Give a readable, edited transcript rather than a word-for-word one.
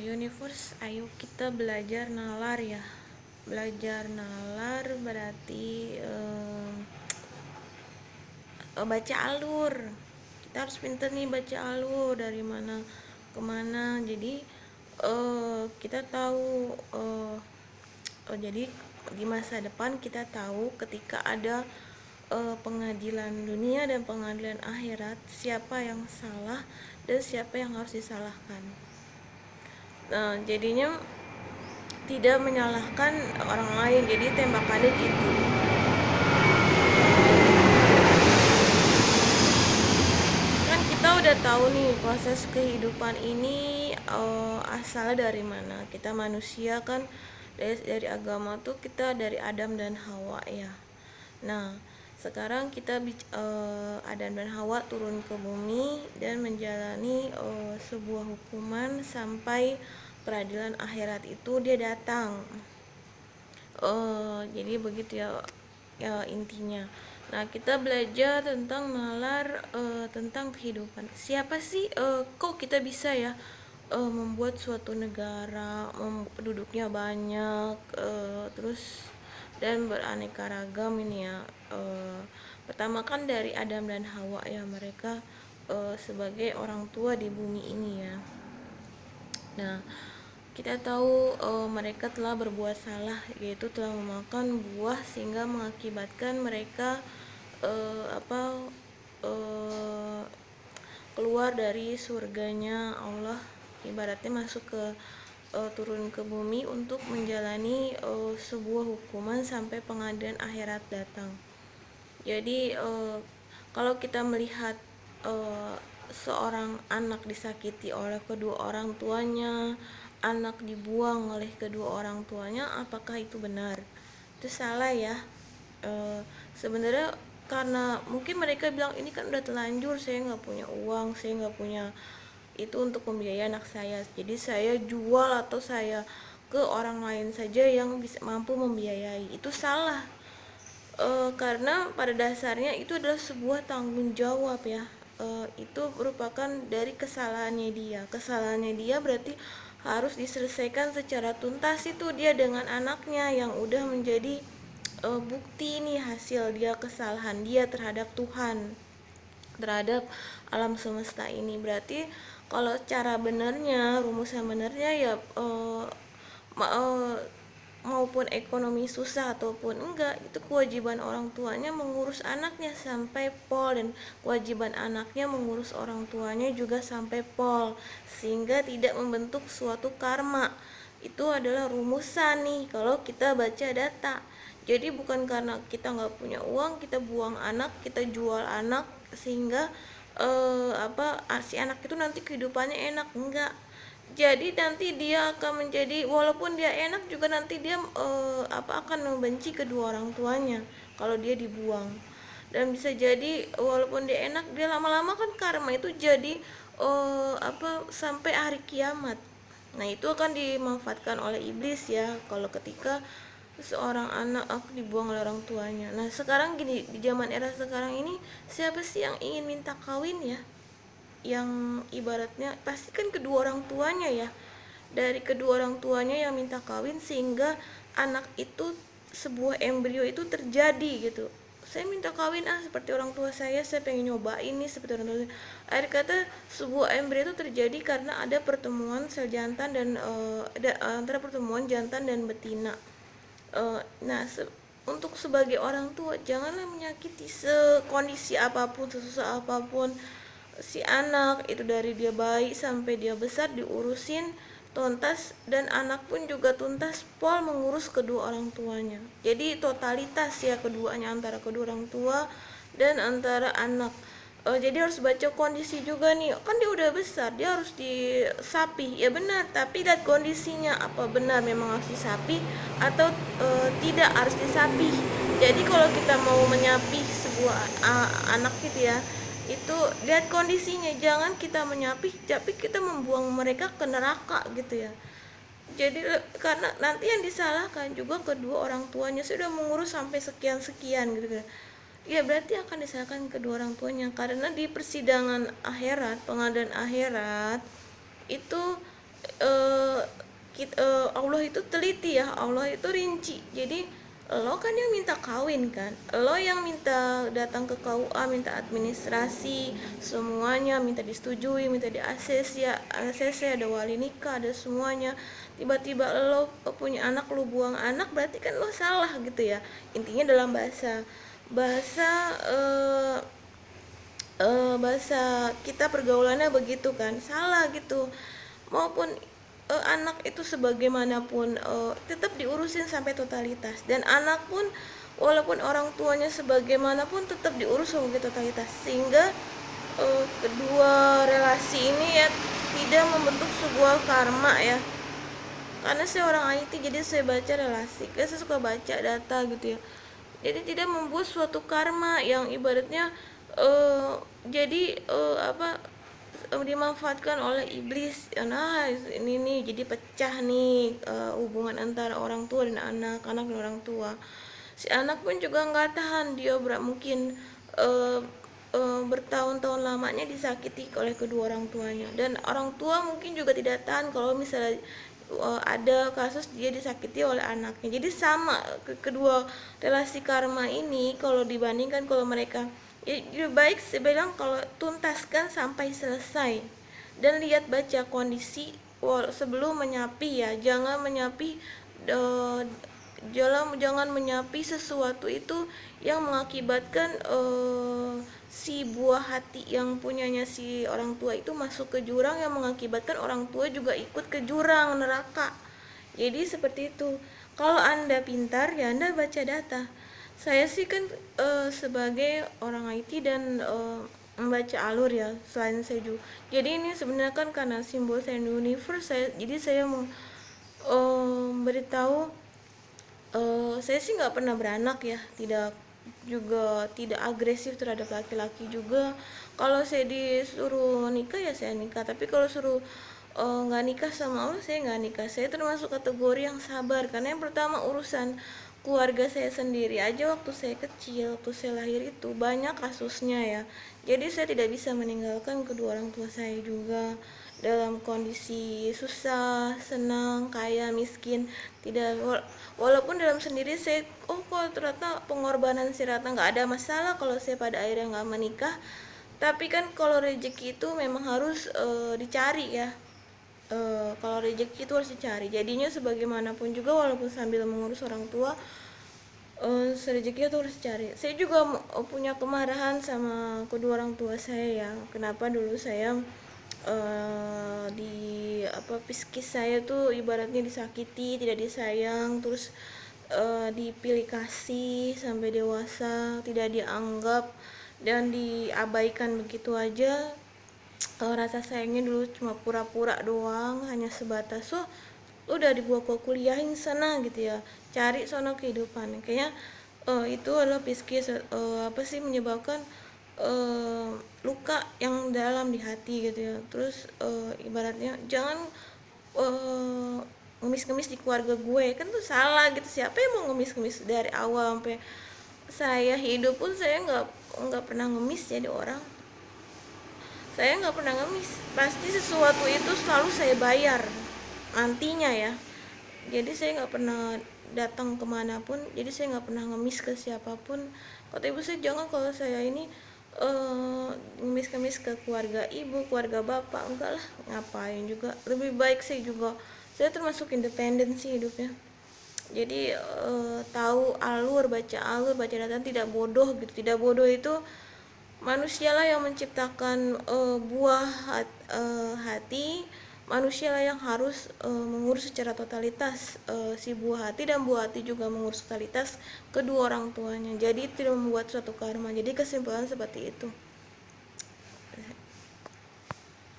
Universe, ayo kita belajar nalar ya. Belajar nalar berarti baca alur. Kita harus pinter nih baca alur dari mana kemana. Jadi kita tahu jadi di masa depan kita tahu ketika ada pengadilan dunia dan pengadilan akhirat, siapa yang salah dan siapa yang harus disalahkan. Nah, jadinya tidak menyalahkan orang lain, jadi tembakannya gitu. Kan kita udah tahu nih proses kehidupan ini asalnya dari mana. Kita manusia kan dari agama tuh kita dari Adam dan Hawa ya. Nah, sekarang kita Adam dan Hawa turun ke bumi dan menjalani sebuah hukuman sampai peradilan akhirat itu dia datang. Jadi begitu ya intinya. Nah, kita belajar tentang nalar tentang kehidupan. Siapa sih kok kita bisa ya membuat suatu negara penduduknya banyak, terus dan beraneka ragam ini ya. Pertama kan dari Adam dan Hawa ya, mereka sebagai orang tua di bumi ini ya. Nah, kita tahu mereka telah berbuat salah, yaitu telah memakan buah sehingga mengakibatkan mereka apa keluar dari surganya Allah, ibaratnya masuk ke turun ke bumi untuk menjalani sebuah hukuman sampai pengadilan akhirat datang. Jadi kalau kita melihat seorang anak disakiti oleh kedua orang tuanya, anak dibuang oleh kedua orang tuanya, apakah itu benar? Itu salah ya. Sebenarnya karena mungkin mereka bilang ini kan udah telanjur, saya nggak punya uang, saya nggak punya itu untuk membiayai anak saya, jadi saya jual atau saya ke orang lain saja yang bisa mampu membiayai. Itu salah. Karena pada dasarnya itu adalah sebuah tanggung jawab ya. Itu merupakan dari kesalahannya dia berarti harus diselesaikan secara tuntas. Itu dia dengan anaknya yang udah menjadi bukti nih hasil dia kesalahan dia terhadap Tuhan, terhadap alam semesta ini. Berarti kalau cara benernya, rumusan benernya ya maupun ekonomi susah ataupun enggak, itu kewajiban orang tuanya mengurus anaknya sampai pol, dan kewajiban anaknya mengurus orang tuanya juga sampai pol, sehingga tidak membentuk suatu karma. Itu adalah rumusan nih kalau kita baca data. Jadi bukan karena kita nggak punya uang kita buang anak, kita jual anak sehingga si anak itu nanti kehidupannya enak, enggak. Jadi nanti dia akan menjadi, walaupun dia enak juga nanti dia akan membenci kedua orang tuanya kalau dia dibuang. Dan bisa jadi walaupun dia enak, dia lama-lama kan karma itu jadi sampai hari kiamat. Nah, itu akan dimanfaatkan oleh iblis ya kalau ketika seorang anak dibuang oleh orang tuanya. Nah, sekarang gini, di zaman era sekarang ini siapa sih yang ingin minta kawin ya? Yang ibaratnya pasti kan kedua orang tuanya ya, dari kedua orang tuanya yang minta kawin sehingga anak itu, sebuah embrio itu terjadi gitu. Saya minta kawin seperti orang tua saya pengen nyoba ini seperti orang tua saya. Akhir kata sebuah embrio itu terjadi karena ada pertemuan sel jantan dan antara pertemuan jantan dan betina. Nah, untuk sebagai orang tua janganlah menyakiti sekondisi apapun, sesusah apapun si anak itu, dari dia bayi sampai dia besar diurusin tuntas, dan anak pun juga tuntas pol mengurus kedua orang tuanya. Jadi totalitas ya keduanya, antara kedua orang tua dan antara anak. Jadi harus baca kondisi juga nih, kan dia udah besar, dia harus disapi ya benar, tapi lihat kondisinya, apa benar memang harus disapi atau tidak harus disapi. Jadi kalau kita mau menyapi sebuah anak gitu ya, itu lihat kondisinya, jangan kita menyapi tapi kita membuang mereka ke neraka gitu ya. Jadi karena nanti yang disalahkan juga kedua orang tuanya, sudah mengurus sampai sekian gitu ya, berarti akan disalahkan kedua orang tuanya. Karena di persidangan akhirat, pengadilan akhirat itu eh, Allah itu teliti ya, Allah itu rinci. Jadi lo kan yang minta kawin kan, lo yang minta datang ke KUA, minta administrasi semuanya, minta disetujui, minta di ACC ya, ACC ada wali nikah, ada semuanya. Tiba-tiba lo punya anak, lo buang anak, berarti kan lo salah gitu ya. Intinya dalam bahasa bahasa eh, bahasa kita pergaulannya begitu kan, salah gitu. Maupun anak itu sebagaimanapun tetap diurusin sampai totalitas, dan anak pun walaupun orang tuanya sebagaimanapun tetap diurus sebagai totalitas, sehingga kedua relasi ini ya tidak membentuk sebuah karma ya. Karena saya orang IT, jadi saya baca relasi, saya suka baca data gitu ya. Jadi tidak membuat suatu karma yang ibaratnya jadi dimanfaatkan oleh iblis. Nah ini nih jadi pecah nih hubungan antara orang tua dan anak, anak dan orang tua. Si anak pun juga nggak tahan, dia mungkin bertahun-tahun lamanya disakiti oleh kedua orang tuanya, dan orang tua mungkin juga tidak tahan kalau misalnya ada kasus dia disakiti oleh anaknya. Jadi sama kedua relasi karma ini, kalau dibandingkan kalau mereka ya, lebih baik saya bilang kalau tuntaskan sampai selesai dan lihat baca kondisi sebelum menyapi ya. Jangan menyapi jangan menyapi sesuatu itu yang mengakibatkan si buah hati yang punyanya si orang tua itu masuk ke jurang, yang mengakibatkan orang tua juga ikut ke jurang neraka. Jadi seperti itu. Kalau Anda pintar ya Anda baca data. Saya sih kan sebagai orang IT dan membaca alur ya, selain saya juga. Jadi ini sebenarnya kan karena simbol saya universe, jadi saya mau beritahu saya sih nggak pernah beranak ya, tidak agresif terhadap laki-laki juga. Kalau saya disuruh nikah ya saya nikah, tapi kalau suruh nggak nikah sama Allah, saya nggak nikah. Saya termasuk kategori yang sabar, karena yang pertama urusan keluarga saya sendiri aja waktu saya kecil, waktu saya lahir itu banyak kasusnya ya. Jadi saya tidak bisa meninggalkan kedua orang tua saya juga dalam kondisi susah, senang, kaya, miskin. Tidak, walaupun dalam sendiri saya kok ternyata pengorbanan si Ratna nggak ada masalah kalau saya pada akhirnya nggak menikah. Tapi kan kalau rezeki itu memang harus dicari ya. Kalau rezeki itu harus dicari, jadinya sebagaimanapun juga walaupun sambil mengurus orang tua, rezeki itu harus dicari. Saya juga punya kemarahan sama kedua orang tua saya ya, kenapa dulu saya di psikis saya tuh ibaratnya disakiti, tidak disayang, terus dipilih kasih sampai dewasa, tidak dianggap dan diabaikan begitu aja. Rasa sayangnya dulu cuma pura-pura doang, hanya sebatas udah dibawa ke kuliahin sana gitu ya, cari sana kehidupan. Kayaknya itu adalah psikis apa sih menyebabkan luka yang dalam di hati gitu ya. Terus ibaratnya jangan ngemis-ngemis di keluarga gue, kan tuh salah gitu. Siapa yang mau ngemis-ngemis dari awal sampai saya hidup pun saya nggak pernah ngemis jadi orang. Saya nggak pernah ngemis, pasti sesuatu itu selalu saya bayar nantinya ya. Jadi saya nggak pernah datang kemanapun, jadi saya nggak pernah ngemis ke siapapun. Kata ibu saya jangan kalau saya ini ngemis-ngemis ke keluarga ibu, keluarga bapak, enggak lah, ngapain juga. Lebih baik saya termasuk independen sih hidupnya. Jadi tahu alur, baca data, tidak bodoh gitu. Tidak bodoh itu manusialah yang menciptakan buah hati, manusialah yang harus mengurus secara totalitas si buah hati, dan buah hati juga mengurus totalitas kedua orang tuanya. Jadi tidak membuat suatu karma. Jadi kesimpulan seperti itu.